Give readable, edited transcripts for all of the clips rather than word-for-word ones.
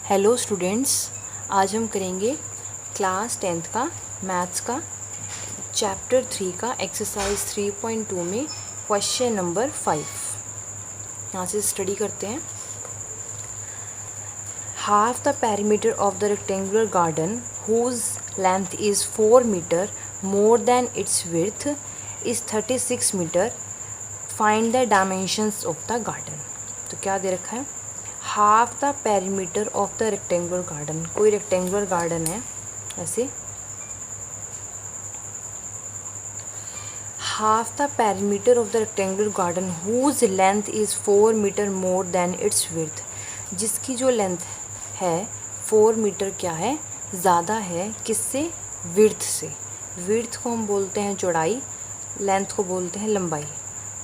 Hello students, आज हम करेंगे क्लास 10th का मैथ्स का चैप्टर 3 का एक्सरसाइज 3.2 में क्वेश्चन नंबर 5। यहाँ से स्टडी करते हैं। Half the perimeter of the rectangular garden whose length is 4 metre more than its width is 36 metre. Find the dimensions of the garden. तो क्या दे रखा है? Half the perimeter of the rectangular garden. कोई rectangular garden है ऐसे। Half the perimeter of the rectangular garden whose length is 4 metre more than its width. जिसकी जो लेंथ है 4 मीटर क्या है, ज़्यादा है किससे? विड्थ से। विड्थ को हम बोलते हैं चौड़ाई, लेंथ को बोलते हैं लंबाई।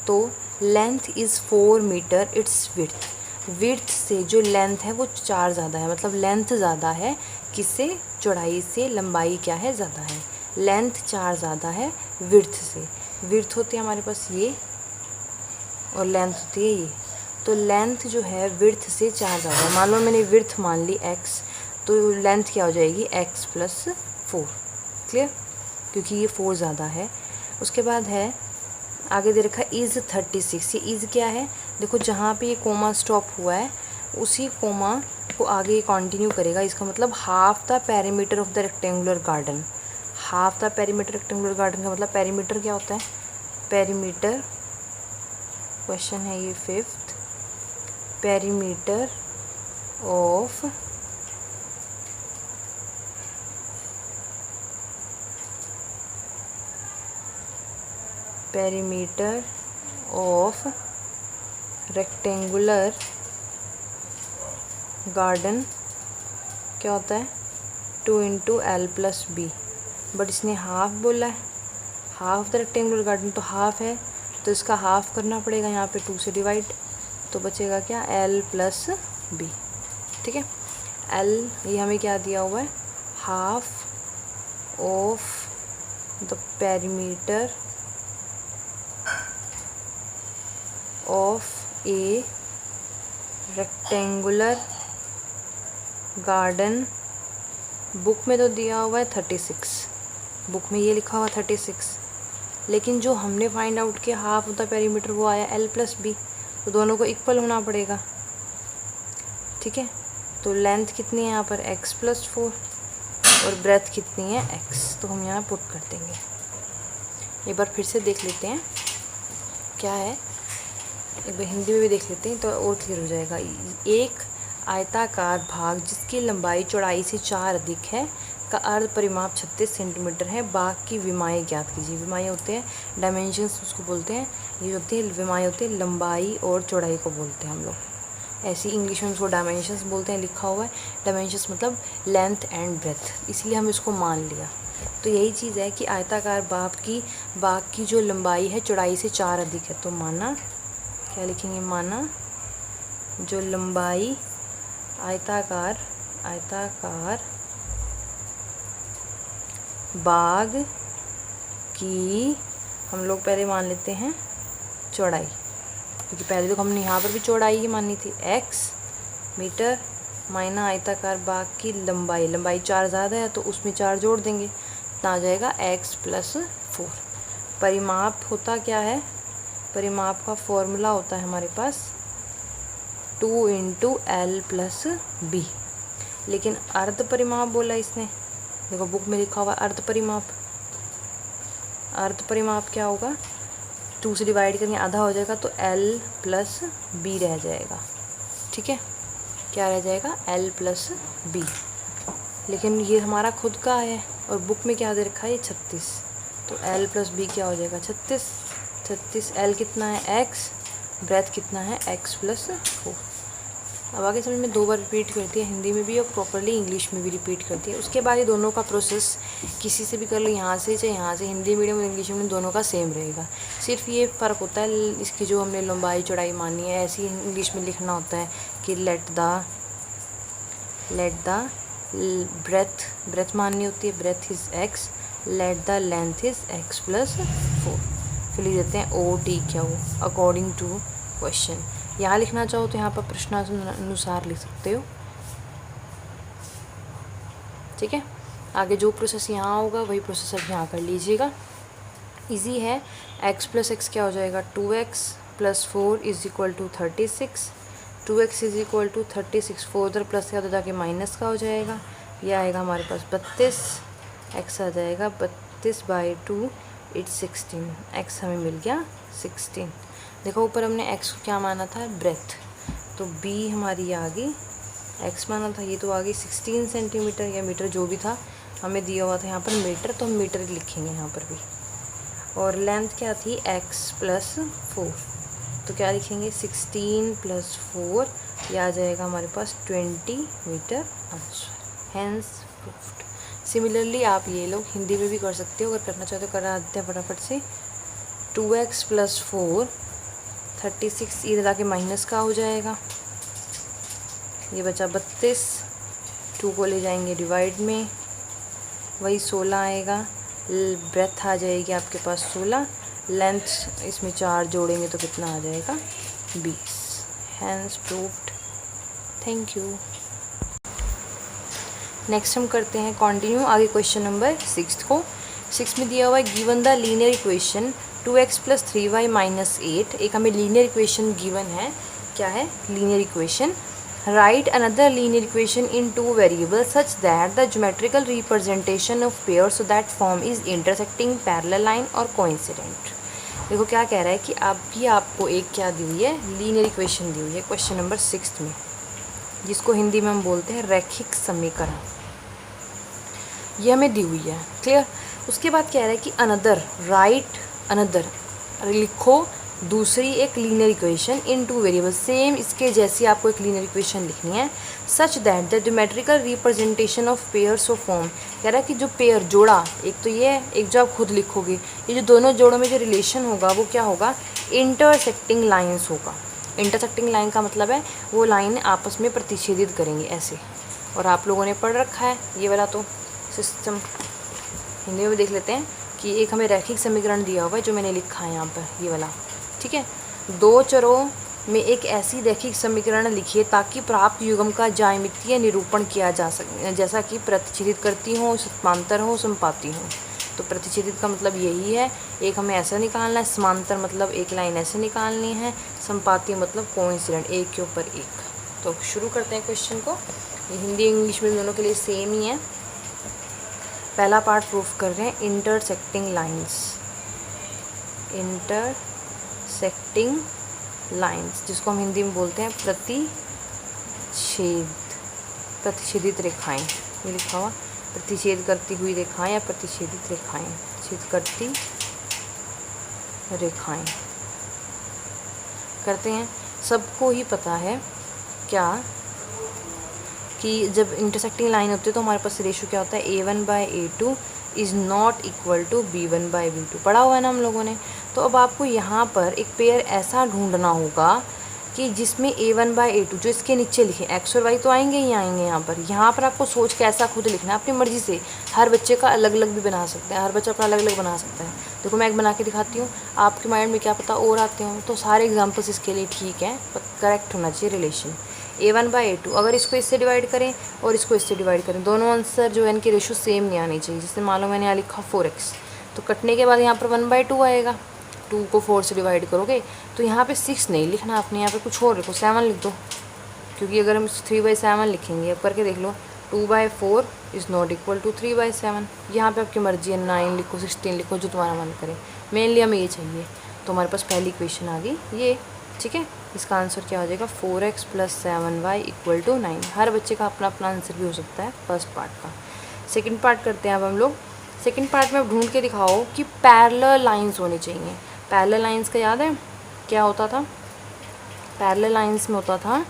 तो length is 4 metre its width. Width से जो लेंथ है वो 4 ज़्यादा है, मतलब लेंथ ज़्यादा है किससे? चौड़ाई से। लंबाई क्या है? ज़्यादा है। लेंथ 4 ज़्यादा है विड्थ से। विड्थ होती है हमारे पास ये और लेंथ होती है ये। तो लेंथ जो है विड्थ से 4 ज़्यादा है। मान लो मैंने विड्थ मान ली x, तो लेंथ क्या हो जाएगी? x + 4। क्लियर? क्योंकि ये 4 ज़्यादा है। उसके बाद है आगे दे रखा है इज़ 36। ये इज़ क्या है? देखो जहाँ पे ये कोमा स्टॉप हुआ है उसी कोमा को आगे कंटिन्यू करेगा। इसका मतलब half the perimeter of the rectangular garden. Half the perimeter rectangular garden का मतलब पेरीमीटर क्या होता है? पेरीमीटर, क्वेश्चन है ये 5th, perimeter of perimeter of rectangular garden क्या होता है? 2 × L + B। बट इसने हाफ बोला है। हाफ द रेक्टेंगुलर गार्डन तो हाफ है, तो इसका हाफ करना पड़ेगा यहाँ पे 2 से डिवाइड। तो बचेगा क्या? L + B। ठीक है। L ये हमें क्या दिया हुआ है? Half of the perimeter of A rectangular garden. Book में तो दिया हुआ है 36, बुक में ये लिखा हुआ 36, लेकिन जो हमने फाइंड आउट किया हाफ ऑफ द पेरीमीटर वो आया L + B। तो दोनों को इक्वल होना पड़ेगा। ठीक है। तो लेंथ कितनी है यहाँ पर? x + 4 और ब्रेथ कितनी है? x। तो हम यहाँ पुट कर देंगे। एक बार फिर से देख लेते हैं क्या है, एक बार हिंदी में भी देख लेते हैं तो और क्लियर हो जाएगा। एक आयताकार भाग जिसकी लंबाई चौड़ाई से 4 अधिक है का अर्ध परिमाप 36 सेंटीमीटर है। भाग की विमाएँ ज्ञात कीजिए। विमाएँ होते हैं डायमेंशंस, उसको बोलते हैं। ये होती है विमाएँ होती है लंबाई और चौड़ाई को बोलते हैं हम लोग। ऐसी इंग्लिश में उसको डायमेंशंस बोलते हैं, लिखा हुआ है। डायमेंशंस मतलब लेंथ एंड ब्रेथ, इसलिए हम इसको मान लिया। तो यही चीज़ है कि आयताकार भाग की जो लंबाई है चौड़ाई से 4 अधिक है। तो माना क्या लिखेंगे? माना जो लंबाई आयताकार भाग की हम लोग पहले मान लेते हैं चौड़ाई, क्योंकि पहले तो हमने यहाँ पर भी चौड़ाई ही मानी थी। x मीटर माइना आयताकार भाग की लंबाई 4 ज़्यादा है तो उसमें 4 जोड़ देंगे, तो आ जाएगा x + 4। परिमाप होता क्या है? परिमाप का फॉर्मूला होता है हमारे पास 2 × L + B। लेकिन अर्ध परिमाप बोला इसने। देखो बुक में लिखा हुआ अर्ध परिमाप। अर्ध परिमाप क्या होगा? 2 से डिवाइड करेंगे, आधा हो जाएगा तो L + B रह जाएगा। ठीक है। क्या रह जाएगा? L + B। लेकिन ये हमारा खुद का है और बुक में क्या दे रखा है? 36। तो L + B क्या हो जाएगा? 36। L कितना है? x। ब्रेथ कितना है? x + 4। अब आगे समझ में 2 बार रिपीट करती है, हिंदी में भी और प्रॉपरली इंग्लिश में भी रिपीट करती है। उसके बाद ये दोनों का प्रोसेस किसी से भी कर लो, यहाँ से चाहे यहाँ से, हिंदी मीडियम और इंग्लिश मीडियम दोनों का सेम रहेगा। सिर्फ ये फ़र्क होता है इसकी जो हमने लंबाई चौड़ाई मानी है, ऐसी इंग्लिश में लिखना होता है कि लेट द ब्रेथ माननी होती है, breadth is x, let the length is x + 4। फिर लिख देते हैं OT क्या हो अकॉर्डिंग टू क्वेश्चन। यहाँ लिखना चाहो तो यहाँ पर प्रश्नानुसार लिख सकते हो। ठीक है। आगे जो प्रोसेस यहाँ होगा वही प्रोसेस अब यहाँ कर लीजिएगा, इजी है। x प्लस एक्स क्या हो जाएगा 2x plus 4 is equal to 36, 2x is equal to 36, 4 उधर प्लस का उधर जाके माइनस का हो जाएगा, यह आएगा हमारे पास 32, x आ जाएगा 32/2 इट्स 16, x हमें मिल गया 16। देखो ऊपर हमने x को क्या माना था ब्रेथ, तो b हमारी आ गई, x माना था ये तो आ गई 16 सेंटीमीटर या मीटर जो भी था, हमें दिया हुआ था यहाँ पर मीटर, तो हम मीटर लिखेंगे यहाँ पर भी। और लेंथ क्या थी x प्लस 4, तो क्या लिखेंगे 16 प्लस 4, यह आ जाएगा हमारे पास 20 meter answer, hence proved. Similarly आप ये लोग हिंदी में भी कर सकते हो, अगर करना चाहते हो करा देते हैं फटाफट से। 2x प्लस 4 36, इधर आके माइनस का हो जाएगा, ये बचा 32, 2 को ले जाएंगे डिवाइड में, वही 16 आएगा, ब्रेथ आ जाएगी आपके पास 16, लेंथ इसमें 4 जोड़ेंगे तो कितना आ जाएगा 20, hence proved. Thank you. Next हम करते हैं कंटिन्यू आगे क्वेश्चन नंबर 6 को। 6 में दिया हुआ है given the linear equation 2x plus 3y minus 8, एक हमें लीनियर इक्वेशन गिवन है, क्या है linear equation. Write another linear equation in two variables such that the geometrical representation of pair so that form is intersecting parallel line or coincident। देखो क्या कह रहा है कि अभी आपको एक क्या दी हुई है लीनियर इक्वेशन दी हुई है क्वेश्चन नंबर 6 में, जिसको हिंदी में हम बोलते हैं रैखिक समीकरण, ये हमें दी हुई है, क्लियर। उसके बाद कह रहा है कि अनदर, राइट अनदर, लिखो दूसरी एक linear equation in two variable, same इसके जैसी आपको एक लीनियर इक्वेशन लिखनी है, such that the geometrical representation of pairs of form, कह रहा है कि जो पेयर जोड़ा, एक तो ये है, एक जो आप खुद लिखोगे, ये जो दोनों जोड़ों में जो रिलेशन होगा वो क्या होगा इंटरसेक्टिंग लाइन्स होगा। इंटरसेक्टिंग लाइन का मतलब है वो लाइन आपस में प्रतिच्छेदित करेंगे ऐसे, और आप लोगों ने पढ़ रखा है ये वाला तो सिस्टम। हिंदी में देख लेते हैं कि एक हमें रैखिक समीकरण दिया हुआ है जो मैंने लिखा है यहाँ पर ये वाला, ठीक है। दो चरों में एक ऐसी रैखिक समीकरण लिखिए ताकि प्राप्त युग्म का ज्यामितीय निरूपण किया जा सके, जैसा कि प्रतिच्छेदित करती हो, समांतर हो, समपाती हो। तो प्रतिच्छेदित का मतलब यही है, एक हमें ऐसा निकालना है, समांतर मतलब एक लाइन ऐसे निकालनी है, समपाती मतलब कोइंसिडेंट एक के ऊपर एक। तो शुरू करते हैं क्वेश्चन को, ये हिंदी इंग्लिश में दोनों के लिए सेम ही है। पहला पार्ट प्रूफ कर रहे हैं इंटरसेक्टिंग लाइंस, इंटरसेक्टिंग लाइंस जिसको हम हिंदी में बोलते हैं प्रतिच्छेदित रेखाएं, ये लिखा हुआ प्रतिच्छेद करती हुई रेखाएं या प्रतिच्छेदित रेखाएं, छेद करती रेखाएं करते हैं। सबको ही पता है क्या कि जब इंटरसेक्टिंग लाइन होती है तो हमारे पास रेशो क्या होता है A1/A2 is not equal to B1/B2, पढ़ा हुआ है ना हम लोगों ने। तो अब आपको यहाँ पर एक पेयर ऐसा ढूंढना होगा कि जिसमें A1/A2 जो इसके नीचे लिखे, एक्स और वाई तो आएंगे ही आएंगे यहाँ पर आपको सोच के ऐसा खुद लिखना है अपनी मर्ज़ी से। हर बच्चे का अलग अलग भी बना सकते हैं, हर बच्चा अपना अलग अलग बना सकता है। देखो मैं एक बना के दिखाती हूँ, आपके माइंड में क्या पता और आते हों, तो सारे एग्जाम्पल्स इसके लिए ठीक है, करेक्ट होना चाहिए रिलेशन। A1/A2 अगर इसको इससे डिवाइड करें और इसको इससे डिवाइड करें, दोनों आंसर जो है इनकी रेशो सेम नहीं आनी चाहिए। जैसे मान लो मैंने यहाँ लिखा 4x, तो कटने के बाद यहाँ पर 1/2 आएगा, 2 को 4 से डिवाइड करोगे तो यहाँ पे 6 नहीं लिखना आपने, यहाँ पे कुछ और लिखो, 7 लिख दो, क्योंकि अगर हम 3/7 लिखेंगे, अब करके देख लो 2/4 इज़ नॉट इक्वल टू 3/7। यहाँ पे आपकी मर्जी है, 9 लिखो, 16 लिखो, जो तुम्हारा मन करे, मेनली हमें ये चाहिए। तो हमारे पास पहली इक्वेशन आ गई ये, ठीक है। इसका आंसर क्या हो जाएगा 4x + 7y = 9। हर बच्चे का अपना अपना आंसर भी हो सकता है फर्स्ट पार्ट का। सेकंड पार्ट करते हैं अब हम लोग। सेकंड पार्ट में अब ढूंढ के दिखाओ कि पैरेलल लाइंस होनी चाहिए। पैरेलल लाइंस का याद है क्या होता था? पैरेलल लाइंस में होता था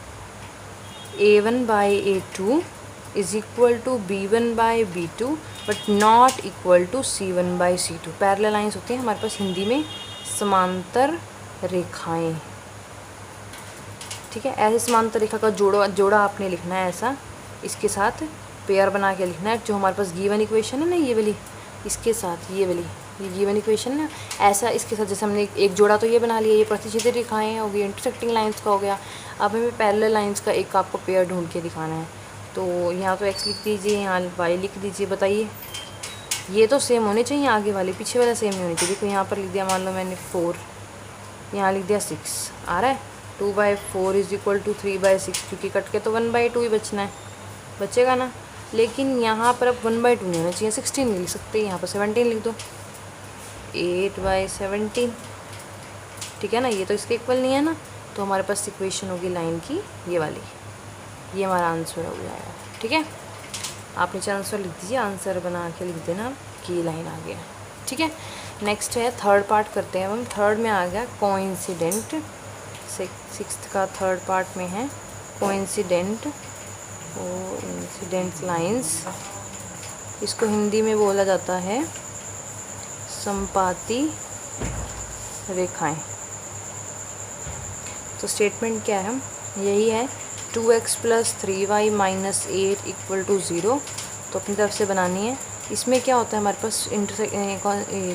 A1/A2 = B1/B2 but not equal to C1/C2। Parallel lines होती हैं हमारे पास हिंदी में समांतर रेखाएं, ठीक है। ऐसे समांतर रेखा का जोड़ा आपने लिखना है, ऐसा इसके साथ पेयर बना के लिखना है। जो हमारे पास गिवन इक्वेशन है ना ये वाली, इसके साथ ये वाली, ये गिवन इक्वेशन ना, ऐसा इसके साथ जैसे हमने एक जोड़ा तो ये बना लिया, ये प्रतिच्छेदित रेखाएं हो गई, इंटरसेक्टिंग लाइंस का हो गया। अब हमें पैरेलल लाइंस का एक आपको पेयर ढूंढ के दिखाना है। तो यहाँ तो x लिख दीजिए, यहाँ y लिख दीजिए। बताइए, ये तो सेम होने चाहिए, आगे वाले पीछे वाला सेम नहीं होनी चाहिए। देखो यहाँ पर लिख दिया, मान लो मैंने 4, यहाँ लिख दिया 6, आ रहा है 2/4 इज इक्वल टू 3/6, क्योंकि कट के तो 1/2 ही बचना है, बचेगा ना। लेकिन यहाँ पर अब 1/2 नहीं होना चाहिए, 16 नहीं लिख सकते, यहाँ पर 17 लिख दो, 8/17, ठीक है ना। ये तो इसके इक्वल नहीं है ना, तो हमारे पास इक्वेशन होगी लाइन की ये वाली, ये हमारा आंसर हो जाएगा। ठीक है, आप नीचे आंसर लिख दीजिए, आंसर बना के लिख देना कि ये लाइन आ गया। ठीक है, नेक्स्ट है थर्ड पार्ट करते हैं हम। थर्ड में आ गया कोइंसिडेंट, सिक्स्थ का थर्ड पार्ट में है कोइंसिडेंट लाइंस। इसको हिंदी में बोला जाता है संपाती रेखाएं। तो स्टेटमेंट क्या है, यही है 2x + 3y - 8 = 0। तो अपनी तरफ से बनानी है। इसमें क्या होता है हमारे पास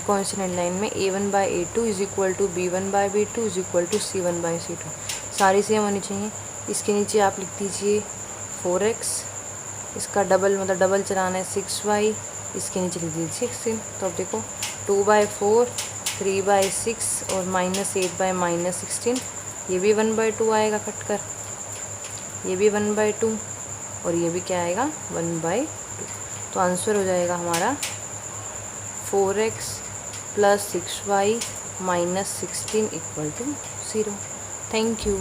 कोइंसिडेंट लाइन में a1/a2 = b1/b2 = c1/c2, सारी सेम होनी चाहिए। इसके नीचे आप लिख दीजिए 4x, इसका डबल मतलब डबल चलाना है 6y, इसके नीचे लिख दीजिए 16। तो अब देखो 2/4, 3/6 और -8 - 16, ये भी 1/2 आएगा कट कर, ये भी 1/2 और ये भी क्या आएगा 1/2। तो आंसर हो जाएगा हमारा 4x + 6y - 16 = 0। Thank you.